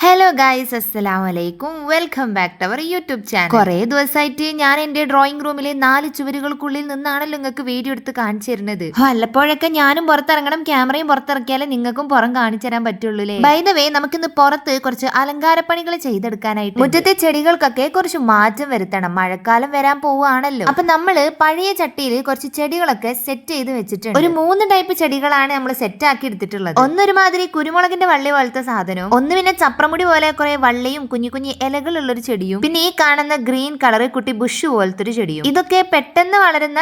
Hello guys, അസ്സലാമലൈക്കും. Welcome back to our YouTube channel. കുറേ ദിവസമായിട്ട് ഞാൻ എന്റെ ഡ്രോയിങ് റൂമിലെ 4 ചുവരുകൾക്കുള്ളിൽ നിന്നാണല്ലോ നിങ്ങൾക്ക് വീഡിയോ എടുത്ത് കാണിച്ചു തരുന്നത്. വല്ലപ്പോഴൊക്കെ ഞാനും പുറത്തിറങ്ങണം, ക്യാമറയും പുറത്തിറക്കിയാലേ നിങ്ങൾക്കും പുറം കാണിച്ചു തരാൻ പറ്റുള്ളൂ. ബൈ ദ വേ, നമുക്കിന്ന് പുറത്ത് കുറച്ച് അലങ്കാരപ്പണികൾ ചെയ്തെടുക്കാനായിട്ട് മുറ്റത്തെ ചെടികൾക്കൊക്കെ കുറച്ച് മാറ്റം വരുത്തണം. മഴക്കാലം വരാൻ പോവുകയാണല്ലോ. അപ്പൊ നമ്മള് പഴയ ചട്ടിയിൽ കുറച്ച് ചെടികളൊക്കെ സെറ്റ് ചെയ്ത് വെച്ചിട്ടുണ്ട്. ഒരു 3 ടൈപ്പ് ചെടികളാണ് നമ്മൾ സെറ്റ് ആക്കി എടുത്തിട്ടുള്ളത്. ഒന്നൊരുമാതിരി കുരുമുളകിന്റെ വള്ളി പോലത്തെ സാധനവും, ഒന്ന് പിന്നെ ചപ്രമുടി പോലെ കുറെ വള്ളിയും കുഞ്ഞു കുഞ്ഞു ഇലകളുള്ള ഒരു ചെടിയും, പിന്നെ ഈ കാണുന്ന ഗ്രീൻ കളർ കുട്ടി ബുഷ് പോലത്തെ ഒരു ചെടിയും. ഇതൊക്കെ പെട്ടെന്ന് വളരുന്ന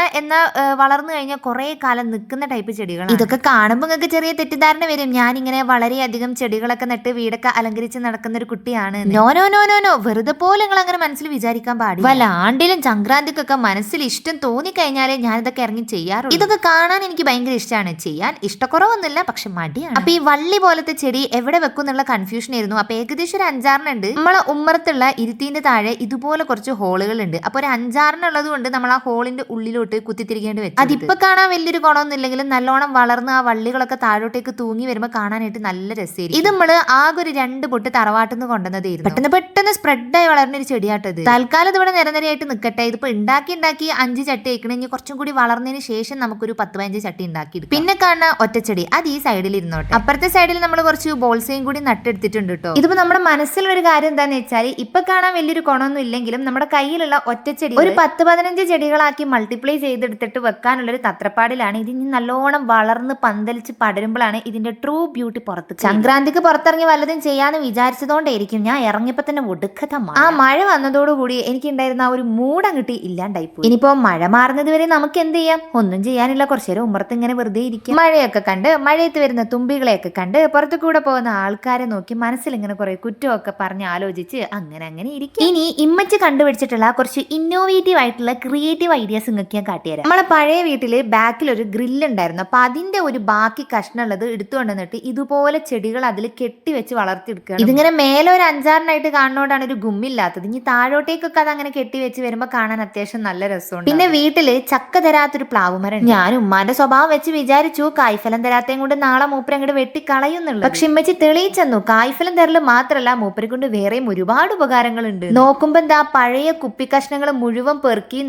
വളർന്നു കഴിഞ്ഞാൽ കുറെ കാലം നിൽക്കുന്ന ടൈപ്പ് ചെടികളാണ്. ഇതൊക്കെ കാണുമ്പോൾ നിങ്ങൾക്ക് ചെറിയ തെറ്റിദ്ധാരണ വരും, ഞാനിങ്ങനെ വളരെയധികം ചെടികളൊക്കെ നട്ട് വീടൊക്കെ അലങ്കരിച്ച് നടക്കുന്ന ഒരു കുട്ടിയാണ്. No no no no no, വെറുതെ പോലെ നിങ്ങൾ അങ്ങനെ മനസ്സിൽ വിചാരിക്കാൻ പാടില്ല. വല്ല ആണ്ടിലും സംക്രാന്തിക്കൊക്കെ മനസ്സിൽ ഇഷ്ടം തോന്നിക്കഴിഞ്ഞാലേ ഞാൻ ഇതൊക്കെ ഇറങ്ങി ചെയ്യാറുള്ളൂ. ഇതൊക്കെ കാണാൻ എനിക്ക് ഭയങ്കര ഇഷ്ടമാണ്, ചെയ്യാൻ ഇഷ്ടക്കുറവൊന്നുമില്ല, പക്ഷെ മടിയാണ്. അപ്പൊ ഈ വള്ളി പോലത്തെ ചെടി എവിടെ വെക്കും എന്നുള്ള കൺഫ്യൂഷൻ ആയിരുന്നു. അപ്പൊ ഏകദേശം ഒരു 5-6 ഉണ്ട്. നമ്മളെ ഉമ്മറത്തുള്ള ഇരുത്തിന്റെ താഴെ ഇതുപോലെ കുറച്ച് ഹോളുകൾ ഉണ്ട്. അപ്പൊ ഒരു 5-6 ഉള്ളത് കൊണ്ട് നമ്മൾ ആ ഹോളിന്റെ ഉള്ളിലോട്ട് കുത്തിത്തിരിക്കേണ്ടി വെച്ചു. അതിപ്പോ കാണാൻ വലിയൊരു ഗുണമൊന്നും ഇല്ലെങ്കിലും നല്ലോണം വളർന്ന് ആ വള്ളികളൊക്കെ താഴോട്ടേക്ക് തൂങ്ങി വരുമ്പോൾ കാണാനായിട്ട് നല്ല രസമായിരിക്കും. ഇത് നമ്മള് ആകെ ഒരു 2 പൊട്ട് തറവാട്ടിൽ നിന്ന് കൊണ്ടുവന്നതായിരുന്നു. പെട്ടെന്ന് സ്പ്രെഡായി വളർന്ന ഒരു ചെടിയാട്ടത്. തൽക്കാലം ഇവിടെ നിരനിരയായിട്ട് നിൽക്കട്ടെ. ഇതിപ്പോ ഉണ്ടാക്കി 5 ചട്ടി വയ്ക്കണമെങ്കിൽ കുറച്ചും കൂടി വളർന്നതിന് ശേഷം നമുക്കൊരു 10-15 ചട്ടി ഉണ്ടാക്കി. പിന്നെ കാണുന്ന ഒറ്റച്ചെടി അത് ഈ സൈഡിൽ ഇരുന്നോട്ടെ. അപ്പുറത്തെ സൈഡിൽ നമ്മൾ കുറച്ച് ബോൾസയും കൂടി നട്ടെടുത്തിട്ടുണ്ട് കേട്ടോ. ഇതിപ്പോ നമ്മുടെ മനസ്സിലൊരു കാര്യം എന്താന്ന് വെച്ചാൽ, ഇപ്പൊ കാണാൻ വലിയൊരു ഗുണമൊന്നും ഇല്ലെങ്കിലും നമ്മുടെ കയ്യിലുള്ള ഒറ്റച്ചെടി ഒരു 10-15 ചെടികളാക്കി മൾട്ടിപ്ലൈ ചെയ്തെടുത്തിട്ട് വെക്കാനുള്ളൊരു തത്രപ്പാടിലാണ്. ഇത് നല്ലോണം വളർന്ന് പന്തലിച്ച് പടരുമ്പോഴാണ് ഇതിന്റെ ട്രൂ ബ്യൂട്ടി പുറത്ത്. സംക്രാന്തിക്ക് പുറത്തിറങ്ങി വല്ലതും ചെയ്യാന്ന് വിചാരിച്ചതുകൊണ്ടായിരിക്കും ഞാൻ ഇറങ്ങിയപ്പോ തന്നെ ഒടുക്കത്ത മഴ. ആ മഴ വന്നതോടുകൂടി എനിക്കുണ്ടായിരുന്ന ആ ഒരു മൂടം കിട്ടി ഇല്ലാണ്ടായി പോയി. ഇനിയിപ്പോ മഴ മാറുന്നത് വരെ നമുക്ക് എന്ത് ചെയ്യാം? ഒന്നും ചെയ്യാനില്ല, കുറച്ചു നേരം ഉമ്മറത്ത് ഇങ്ങനെ വെറുതെ ഇരിക്കും. മഴയൊക്കെ കണ്ട്, മഴയത്ത് വരുന്ന തുമ്പികളെയൊക്കെ കണ്ട്, പുറത്തു കൂടെ പോകുന്ന ആൾക്കാരെ നോക്കി മനസ്സിൽ ഇങ്ങനെ കുറെ കുറ്റമൊക്കെ പറഞ്ഞ് ആലോചിച്ച് അങ്ങനെ ഇരിക്കും. ഇനി ഇമ്മച്ച് കണ്ടുപിടിച്ചിട്ടുള്ള കുറച്ച് ഇന്നോവേറ്റീവ് ആയിട്ടുള്ള ക്രിയേറ്റീവ് ഐഡിയാസ് നിങ്ങൾക്ക് ഞാൻ കാട്ടിത്തരാം. നമ്മളെ പഴയ വീട്ടില് ബാക്കിൽ ഒരു ഗ്രില്ല് ഉണ്ടായിരുന്നു. അപ്പൊ അതിന്റെ ഒരു ബാക്കി കഷ്ണുള്ളത് എടുത്തുകൊണ്ടുവന്നിട്ട് ഇതുപോലെ ചെടികൾ അതിൽ കെട്ടിവെച്ച് വളർത്തിയെടുക്കുക. ഇതിങ്ങനെ മേലെ ഒരു 5-6 കാണുന്നോണ്ടാണ് ഒരു ഗുമ്മില്ലാത്തത്. ഇനി താഴോട്ടേക്കൊക്കെ അത് അങ്ങനെ കെട്ടിവെച്ച് വരുമ്പോൾ കാണാൻ അത്യാവശ്യം നല്ല രസമുണ്ട്. പിന്നെ വീട്ടില് ചക്ക തരാത്തൊരു പ്ലാവുമരം. ഞാൻ ഉമ്മാന്റെ സ്വഭാവം വെച്ച് വിചാരിച്ചു കായ്ഫലം തരാത്തേം കൊണ്ട് നാളെ മൂപ്പര് അങ്ങോട്ട് വെട്ടിക്കളയുന്നുള്ളു. പക്ഷെ ഇമ്മച്ചി തെളിയിച്ചെന്നു കായ്ഫലം തരല് മാത്രല്ല, മൂപ്പരെ കൊണ്ട് വേറെയും ഒരുപാട് ഉപകാരങ്ങളുണ്ട്. നോക്കുമ്പോ എന്താ പഴയ കുപ്പി കഷ്ണങ്ങൾ മുഴുവൻ പെറുക്കി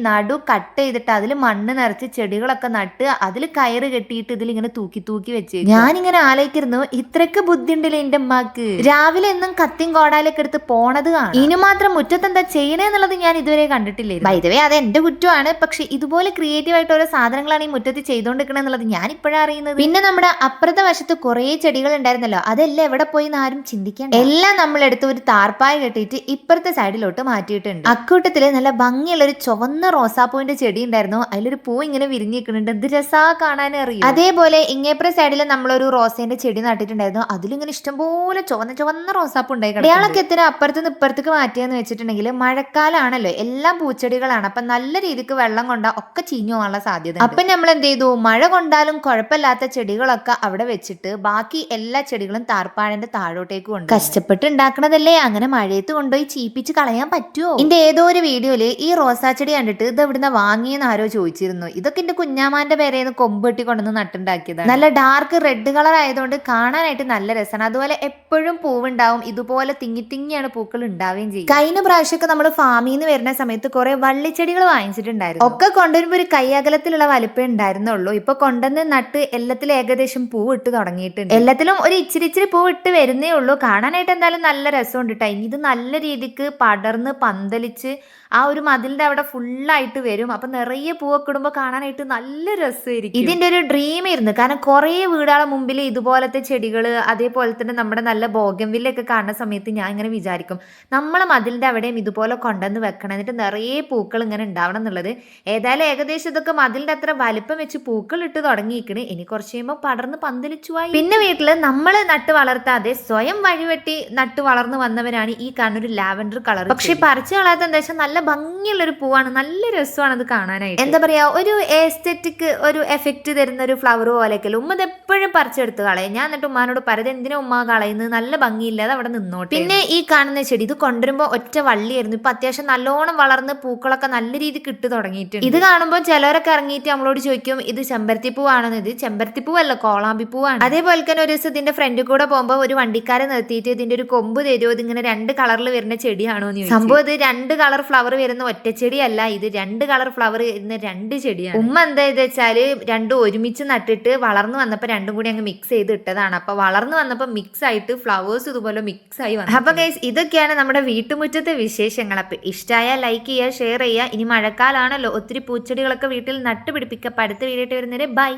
കട്ട് ചെയ്തിട്ട് അതിൽ മണ്ണ് നിറച്ച് ചെടികളൊക്കെ നട്ട് അതിൽ കയറ് കെട്ടിയിട്ട് ഇതിലിങ്ങനെ തൂക്കി വെച്ച് ഞാനിങ്ങനെ ആലോചിക്കുന്നു, ഇത്രക്ക് ബുദ്ധി ഉണ്ടല്ലേ എന്റെ അമ്മക്ക്. രാവിലെ എന്നും കത്തിയും കോടാലൊക്കെ എടുത്ത് പോണത് കാണാം. ഇനി മാത്രം മുറ്റത്ത് എന്താ ചെയ്യണേന്നുള്ളത് ഞാൻ ഇതുവരെ കണ്ടിട്ടില്ലേ. വൈദവേ അത് എന്റെ കുറ്റമാണ്. പക്ഷെ ഇതുപോലെ ക്രിയേറ്റീവ് ആയിട്ട് ഓരോ സാധനങ്ങളാണ് ഈ മുറ്റത്ത് ചെയ്തോണ്ടിരിക്കണെന്നുള്ളത് ഞാൻ ഇപ്പോഴാണ് അറിയുന്നത്. പിന്നെ നമ്മുടെ അപ്പുറത്തെ വശത്ത് കുറെ ചെടികൾ ഉണ്ടായിരുന്നല്ലോ, അതെല്ലാം എവിടെ പോയി ആരും ചിന്തിക്കാൻ. എല്ലാം നമ്മളെടുത്ത് ഒരു താർപ്പായ കെട്ടിയിട്ട് ഇപ്പുറത്തെ സൈഡിലോട്ട് മാറ്റിയിട്ടുണ്ട്. അക്കൂട്ടത്തില് നല്ല ഭംഗിയുള്ള ഒരു ചുവന്ന റോസാപ്പൂവിന്റെ ചെടി ഉണ്ടായിരുന്നു. അതിലൊരു പൂ ഇങ്ങനെ വിരിഞ്ഞിരിക്കുന്നുണ്ട്. എന്ത് രസാ കാണാനേ അറിയും. അതേപോലെ ഇങ്ങേപ്പുറ സൈഡിൽ നമ്മളൊരു റോസേന്റെ ചെടി നട്ടിട്ടുണ്ടായിരുന്നു. അതിലിങ്ങനെ ഇഷ്ടംപോലെ ചുവന്ന റോസാപ്പൂ ഉണ്ടായി. അയാളൊക്കെ എത്ര അപ്പുറത്തുനിന്ന് ഇപ്പുറത്തേക്ക് മാറ്റിയെന്ന് വെച്ചിട്ടുണ്ടെങ്കിൽ മഴക്കാലാണല്ലോ, എല്ലാം പൂച്ചെടികളാണ്. അപ്പൊ നല്ല രീതിക്ക് വെള്ളം കൊണ്ടാ ഒക്കെ ചീഞ്ഞു പോകാനുള്ള സാധ്യത. അപ്പൊ നമ്മൾ എന്ത് ചെയ്തു, മഴ കൊണ്ടാലും കുഴപ്പമില്ലാത്ത ചെടികളൊക്കെ അവിടെ വെച്ചിട്ട് ബാക്കി എല്ലാ ചെടികളും താർപ്പാഴന്റെ താഴോട്ടേക്ക് കൊണ്ട് കഷ്ടപ്പെട്ട് ഉണ്ടാക്കണതല്ലേ, അങ്ങനെ മഴയത്ത് കൊണ്ടുപോയി ചീപ്പിച്ച് കളയാൻ പറ്റുമോ? ഇതിന്റെ ഏതോ ഒരു വീഡിയോയില് ഈ റോസാ ചെടി കണ്ടിട്ട് ഇത് എവിടുന്ന വാങ്ങിയെന്ന് ആരോ ചോദിച്ചിരുന്നു. ഇതൊക്കെ എന്റെ കുഞ്ഞാമാന്റെ പേരേന്ന് കൊമ്പെട്ടി കൊണ്ടുവന്ന് നട്ടുണ്ടാക്കിയതാണ്. നല്ല ഡാർക്ക് റെഡ് കളർ ആയതുകൊണ്ട് കാണാനായിട്ട് നല്ല രസമാണ്. അതുപോലെ എപ്പോഴും പൂവുണ്ടാവും. ഇതുപോലെ തിങ്ങിയാണ് പൂക്കൾ ഉണ്ടാവുകയും ചെയ്യും. കഴിഞ്ഞ പ്രാവശ്യമൊക്കെ നമ്മൾ ഫാമിൽ നിന്ന് വരുന്ന സമയത്ത് കുറെ വള്ളിച്ചെടികൾ വാങ്ങിച്ചിട്ടുണ്ടായിരുന്നു. ഒക്കെ കൊണ്ടുവരുമ്പോൾ ഒരു കൈയകലത്തിലുള്ള വലിപ്പേ ഉണ്ടായിരുന്നുള്ളൂ. ഇപ്പൊ കൊണ്ടുവന്ന് നട്ട് എല്ലാത്തിലും ഏകദേശം പൂവ് ഇട്ട് തുടങ്ങിയിട്ടുണ്ട്. എല്ലാത്തിലും ഒരു ഇച്ചിരി പൂവ് ഇട്ട് വരുന്നേ ഉള്ളൂ. കാണാനായിട്ട് എന്തായാലും നല്ല രസമുണ്ട് കേട്ടോ. ഇനി ഇത് നല്ല രീതിക്ക് പടർന്ന് പന്തലിച്ച് ആ ഒരു മതിലിന്റെ അവിടെ ഫുള്ളായിട്ട് വരും. അപ്പൊ നിറയെ പൂവൊക്കെ ഇടുമ്പോൾ കാണാനായിട്ട് നല്ല രസമായിരിക്കും. ഇതിന്റെ ഒരു ഡ്രീം ആയിരുന്നു. കാരണം കുറെ വീടുകളെ മുമ്പിൽ ഇതുപോലത്തെ ചെടികള്, അതേപോലെ തന്നെ നമ്മുടെ നല്ല ബോഗൻവില്ലൊക്കെ കാണുന്ന സമയത്ത് ഞാൻ ഇങ്ങനെ വിചാരിക്കും, നമ്മളെ മതിലിന്റെ അവിടെയും ഇതുപോലെ കൊണ്ടുവന്ന് വെക്കണം, എന്നിട്ട് നിറയെ പൂക്കൾ ഇങ്ങനെ ഉണ്ടാവണം എന്നുള്ളത്. ഏതായാലും ഏകദേശം ഇതൊക്കെ മതിലിന്റെ അത്ര വലിപ്പം വെച്ച് പൂക്കൾ ഇട്ട് തുടങ്ങിയിരിക്കണ്. ഇനി കുറച്ച് കഴിയുമ്പോൾ പടർന്ന് പന്തലിച്ചുവായി. പിന്നെ വീട്ടില് നമ്മള് നട്ട് വളർത്താതെ സ്വയം വഴിവെട്ടി നട്ട് വളർന്നു വന്നവരാണ് ഈ കാണുന്നൊരു ലാവൻഡർ കളർ. പക്ഷെ പറിച്ചു കളയാത്ത എന്താ വെച്ചാൽ നല്ല ഭംഗിയുള്ളൊരു പൂവാണ്, നല്ല രസമാണ് അത് കാണാനായിട്ട്. എന്താ പറയാ, ഒരു എസ്തെറ്റിക് ഒരു എഫക്റ്റ് തരുന്ന ഒരു ഫ്ലവർ പോലെയൊക്കെ ഉമ്മ ഇത് എപ്പോഴും പറിച്ചെടുത്ത് കളയും. ഞാൻ എന്നിട്ട് ഉമ്മാനോട് പറയുന്നത് എന്തിനാ ഉമ്മ കളയുന്നത്, നല്ല ഭംഗിയില്ലാതെ അവിടെ നിന്നോട്ടെ. പിന്നെ ഈ കാണുന്ന ചെടി ഇത് കൊണ്ടുവരുമ്പോൾ ഒറ്റ വള്ളിയായിരുന്നു. ഇപ്പൊ അത്യാവശ്യം നല്ലോണം വളർന്ന് പൂക്കളൊക്കെ നല്ല രീതിക്ക് ഇട്ട് തുടങ്ങിയിട്ടുണ്ട്. ഇത് കാണുമ്പോൾ ചിലരൊക്കെ ഇറങ്ങിയിട്ട് നമ്മളോട് ചോദിക്കും ഇത് ചെമ്പരത്തിപ്പൂവാണെന്ന്. ഇത് ചെമ്പരത്തിപ്പൂവല്ല, കോളാമ്പിപ്പൂവാണ്. അതേപോലെ തന്നെ ഒരു ദിവസം ഇതിന്റെ ഫ്രണ്ടിൽ കൂടെ പോകുമ്പോൾ ഒരു വണ്ടിക്കാരെ നിർത്തിയിട്ട് ഇതിന്റെ ഇതിന്റെ ഒരു കൊമ്പ് തരുമോ, ഇതിങ്ങനെ 2 കളറിൽ വരുന്ന ചെടിയാണോ എന്ന് ചോദിച്ചു. സംഭവം ഇത് 2 കളർ ഫ്ലവർ വരുന്ന ഒറ്റച്ചെടിയല്ല, ഇത് 2 കളർ ഫ്ലവർ വരുന്ന 2 ചെടിയാണ്. ഉമ്മ എന്താ വെച്ചാല് രണ്ടും ഒരുമിച്ച് നട്ടിട്ട് വളർന്നു വന്നപ്പോ രണ്ടും കൂടി അങ്ങ് മിക്സ് ചെയ്ത് ഇട്ടതാണ്. അപ്പൊ വളർന്നു വന്നപ്പോ മിക്സ് ആയിട്ട് ഫ്ലവേഴ്സ് ഇതുപോലെ മിക്സ് ആയി വന്നു. അപ്പൊ ഗൈസ് ഇതൊക്കെയാണ് നമ്മുടെ വീട്ടുമുറ്റത്തെ വിശേഷങ്ങൾ. അപ്പൊ ഇഷ്ടമായാൽ ലൈക്ക് ചെയ്യുക, ഷെയർ ചെയ്യുക. ഇനി മഴക്കാലാണല്ലോ, ഒത്തിരി പൂച്ചെടികളൊക്കെ വീട്ടിൽ നട്ടുപിടിപ്പിക്കുക. അടുത്ത വീഡിയോ ആയിട്ട് വരുന്നവരെ ബൈ.